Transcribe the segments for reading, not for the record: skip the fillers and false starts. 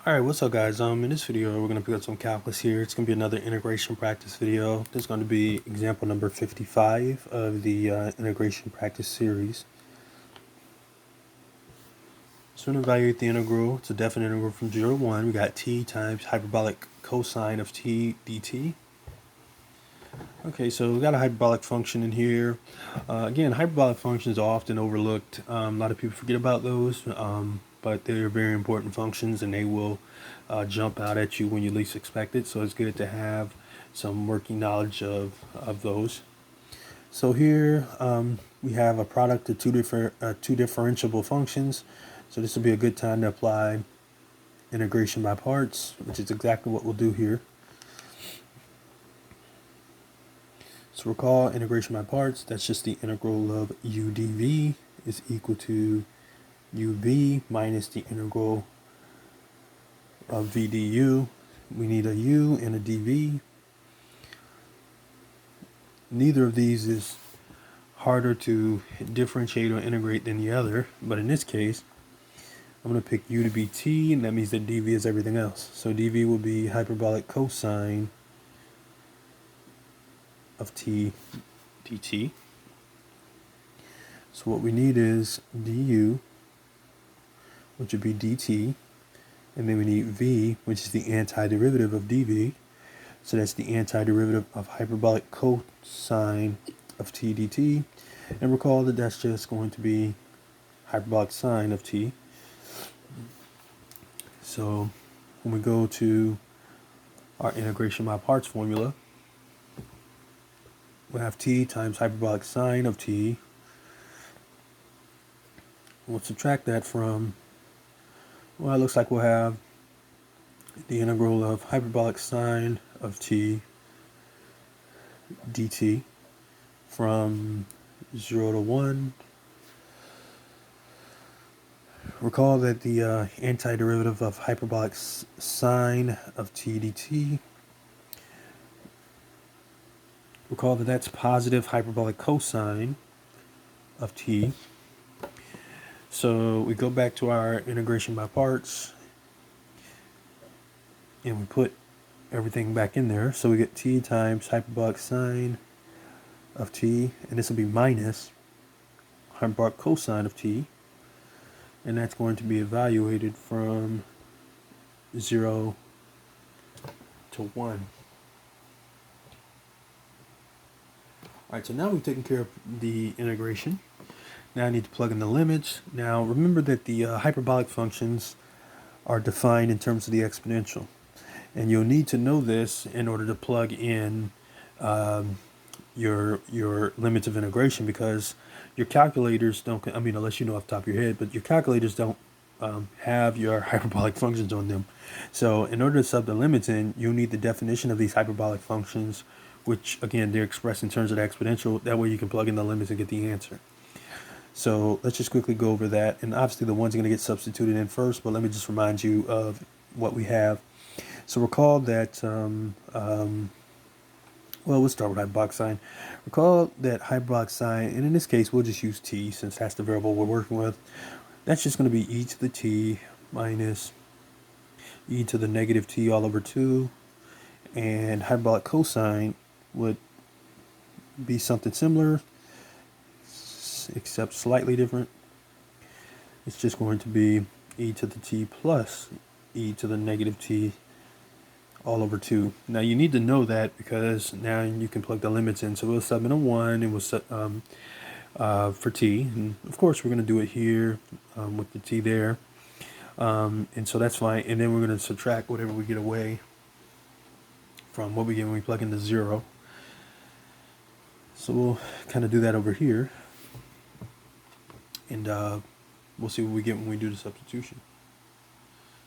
Alright, what's up guys? In this video we're going to pick up some calculus here. It's going to be another integration practice video. This is going to be example number 55 of the integration practice series. So we're going to evaluate the integral. It's a definite integral from 0 to 1. We got t times hyperbolic cosine of t dt. Okay, so we got a hyperbolic function in here. Again, hyperbolic functions are often overlooked. A lot of people forget about those, but they're very important functions, and they will jump out at you when you least expect it. So it's good to have some working knowledge of those. So here we have a product of two differentiable functions. So this will be a good time to apply integration by parts, which is exactly what we'll do here. So recall integration by parts, that's just the integral of u dv is equal to uv minus the integral of v du. We need a u and a dv. Neither of these is harder to differentiate or integrate than the other, but in this case, I'm going to pick u to be t, and that means that dv is everything else. So dv will be hyperbolic cosine of t dt. So what we need is du, which would be dt, and then we need v, which is the antiderivative of dv. So that's the antiderivative of hyperbolic cosine of t dt. And recall that that's just going to be hyperbolic sine of t. So when we go to our integration by parts formula, we'll have t times hyperbolic sine of t. We'll subtract that from, well, it looks like we'll have the integral of hyperbolic sine of t dt from 0 to 1. Recall that the antiderivative of hyperbolic sine of t dt, recall that that's positive hyperbolic cosine of t. So we go back to our integration by parts and we put everything back in there. So we get t times hyperbolic sine of t, and this will be minus hyperbolic cosine of t, and that's going to be evaluated from 0 to 1. Alright, so now we've taken care of the integration. Now I need to plug in the limits. Now remember that the hyperbolic functions are defined in terms of the exponential. And you'll need to know this in order to plug in your limits of integration, because your calculators don't, I mean, unless you know off the top of your head, but your calculators don't have your hyperbolic functions on them. So in order to sub the limits in, you'll need the definition of these hyperbolic functions, which again, they're expressed in terms of the exponential. That way you can plug in the limits and get the answer. So let's just quickly go over that. And obviously the one's going to get substituted in first, but let me just remind you of what we have. So recall that, well, we'll start with hyperbolic sine. Recall that hyperbolic sine, and in this case, we'll just use t since that's the variable we're working with. That's just going to be e to the t minus e to the negative t all over 2. And hyperbolic cosine would be something similar, except slightly different. It's just going to be e to the t plus e to the negative t all over 2. Now you need to know that because now you can plug the limits in. So we'll sub in a 1 and we'll set for t, and of course we're going to do it here with the t there, and so that's fine. And then we're going to subtract whatever we get away from what we get when we plug in the 0. So we'll kind of do that over here, and we'll see what we get when we do the substitution.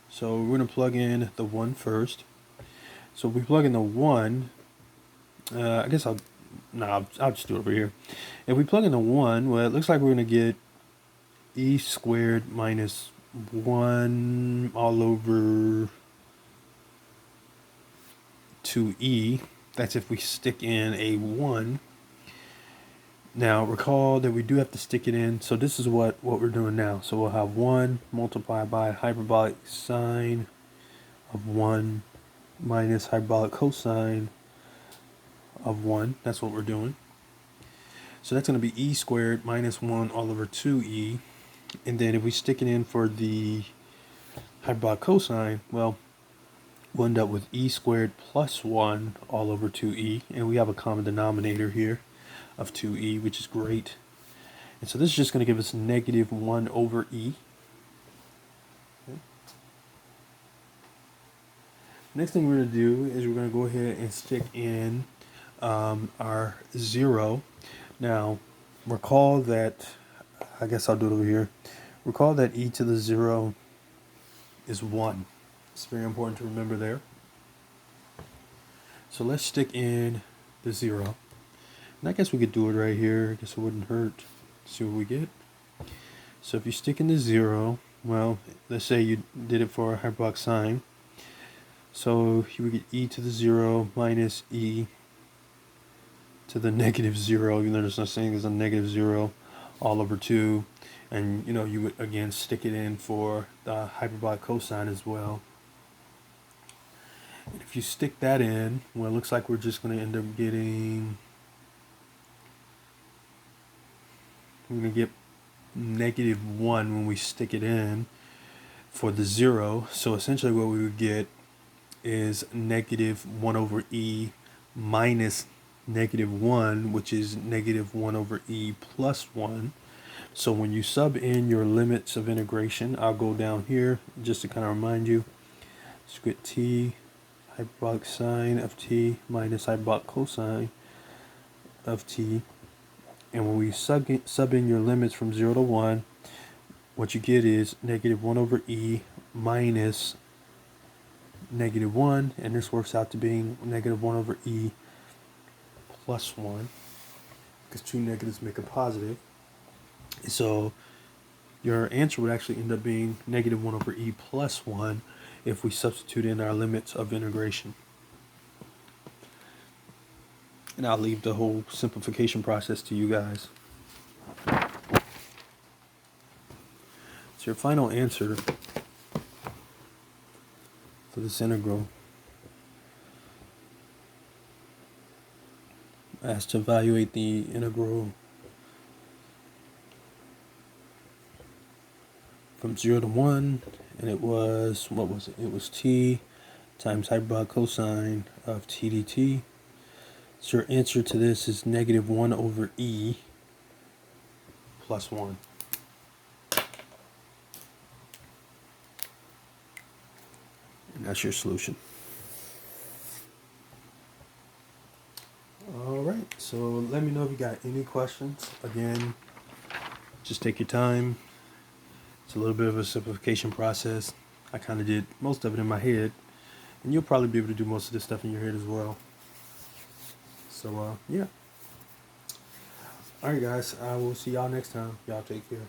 So we're going to plug in the 1 first. So if we plug in the 1, I guess I'll just do it over here. If we plug in the 1, well, it looks like we're going to get e squared minus 1 all over 2e. That's if we stick in a 1. Now recall that we do have to stick it in. So this is what we're doing now. So we'll have 1 multiplied by hyperbolic sine of 1 minus hyperbolic cosine of 1. That's what we're doing. So that's going to be e squared minus 1 all over 2e. And then if we stick it in for the hyperbolic cosine, well, we'll end up with e squared plus 1 all over 2e. And we have a common denominator here of 2e, which is great. And so this is just going to give us negative 1 over e. Okay. Next thing we're going to do is we're going to go ahead and stick in our 0. Now, recall that, I guess I'll do it over here. Recall that e to the 0 is 1. It's very important to remember there. So let's stick in the 0. And I guess we could do it right here. I guess it wouldn't hurt. See what we get. So if you stick in the 0, well, let's say you did it for a hyperbolic sine. So you would get e to the 0 minus e to the negative 0, even though there's no saying there's a negative 0 all over 2. And, you know, you would, again, stick it in for the hyperbolic cosine as well. And if you stick that in, well, it looks like we're just going to end up getting... We're going to get negative 1 when we stick it in for the 0. So essentially what we would get is negative 1 over e minus negative 1, which is negative 1 over e plus 1. So when you sub in your limits of integration, I'll go down here just to kind of remind you. So you get t hyperbolic sine of t minus hyperbolic cosine of t. And when we sub in your limits from 0 to 1, what you get is negative 1 over e minus negative 1. And this works out to being negative 1 over e plus 1. Because two negatives make a positive. So your answer would actually end up being negative 1 over e plus 1 if we substitute in our limits of integration. And I'll leave the whole simplification process to you guys. So your final answer for this integral as to evaluate the integral from 0 to 1, and it was, what was it? It was t times hyperbolic cosine of t dt. So your answer to this is negative 1 over e plus 1. And that's your solution. Alright, so let me know if you got any questions. Again, just take your time. It's a little bit of a simplification process. I kind of did most of it in my head, and you'll probably be able to do most of this stuff in your head as well. So, yeah. Alright guys, I will see y'all next time. Y'all take care.